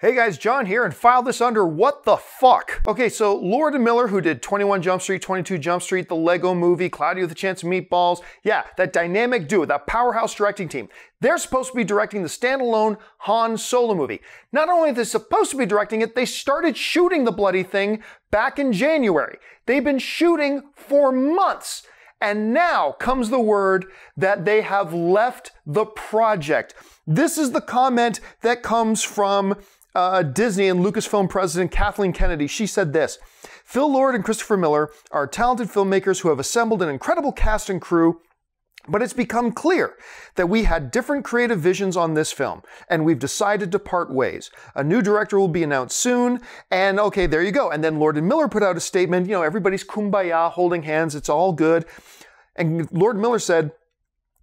Hey guys, John here, and file this under what the fuck. Okay, so Lord and Miller, who did 21 Jump Street, 22 Jump Street, the Lego Movie, Cloudy with a Chance of Meatballs, yeah, that dynamic duo, that powerhouse directing team, they're supposed to be directing the standalone Han Solo movie. Not only are they supposed to be directing it, they started shooting the bloody thing back in January. They've been shooting for months. And now comes the word that they have left the project. This is the comment that comes from Disney and Lucasfilm president Kathleen Kennedy. She said this: Phil Lord and Christopher Miller are talented filmmakers who have assembled an incredible cast and crew, but it's become clear that we had different creative visions on this film, and we've decided to part ways. A new director will be announced soon, and okay, there you go. And then Lord and Miller put out a statement, you know, everybody's kumbaya, holding hands, it's all good. And Lord Miller said,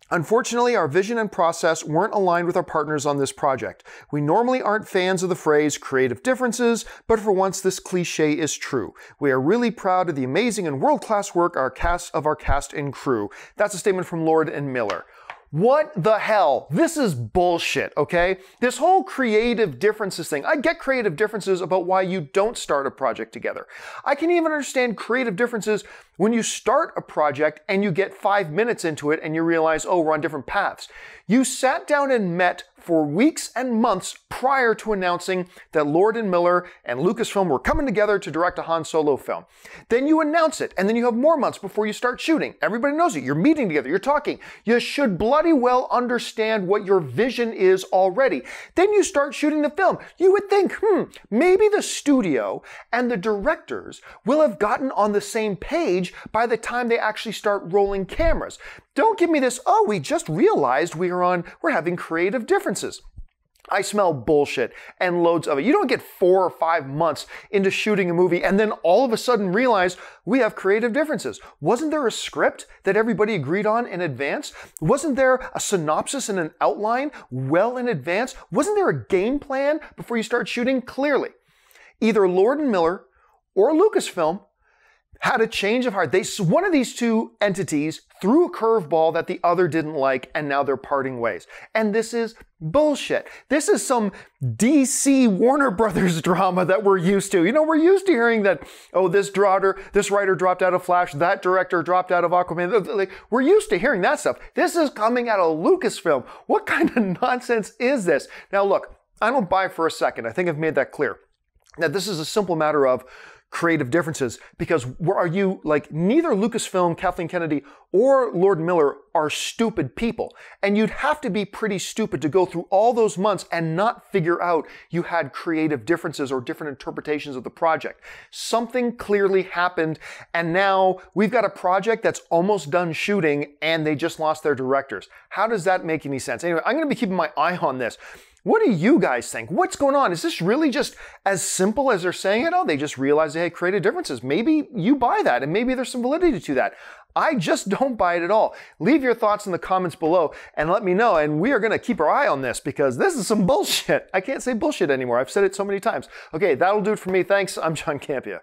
unfortunately, our vision and process weren't aligned with our partners on this project. We normally aren't fans of the phrase creative differences, but for once this cliche is true. We are really proud of the amazing and world-class work of our cast and crew. That's a statement from Lord and Miller. What the hell? This is bullshit, okay? This whole creative differences thing. I get creative differences about why you don't start a project together. I can even understand creative differences when you start a project and you get 5 minutes into it and you realize, oh, we're on different paths. You sat down and met for weeks and months prior to announcing that Lord and Miller and Lucasfilm were coming together to direct a Han Solo film. Then you announce it, and then you have more months before you start shooting. Everybody knows it. You're meeting together. You're talking. You should bloody well understand what your vision is already. Then you start shooting the film. You would think, maybe the studio and the directors will have gotten on the same page by the time they actually start rolling cameras. Don't give me this, oh, we just realized we're having creative differences. I smell bullshit and loads of it. You don't get 4 or 5 months into shooting a movie and then all of a sudden realize we have creative differences. Wasn't there a script that everybody agreed on in advance? Wasn't there a synopsis and an outline well in advance? Wasn't there a game plan before you start shooting? Clearly, either Lord and Miller or Lucasfilm had a change of heart. One of these two entities threw a curveball that the other didn't like, and now they're parting ways. And this is bullshit. This is some DC Warner Brothers drama that we're used to. You know, we're used to hearing that, oh, this writer dropped out of Flash, that director dropped out of Aquaman. Like, we're used to hearing that stuff. This is coming out of Lucasfilm. What kind of nonsense is this? Now, look, I don't buy for a second. I think I've made that clear. That this is a simple matter of creative differences, because neither Lucasfilm, Kathleen Kennedy, or Lord Miller are stupid people. And you'd have to be pretty stupid to go through all those months and not figure out you had creative differences or different interpretations of the project. Something clearly happened, and now we've got a project that's almost done shooting and they just lost their directors. How does that make any sense? Anyway, I'm going to be keeping my eye on this. What do you guys think? What's going on? Is this really just as simple as they're saying it? Oh, they just realized they had creative differences. Maybe you buy that, and maybe there's some validity to that. I just don't buy it at all. Leave your thoughts in the comments below and let me know, and we are going to keep our eye on this because this is some bullshit. I can't say bullshit anymore. I've said it so many times. Okay, that'll do it for me. Thanks. I'm John Campea.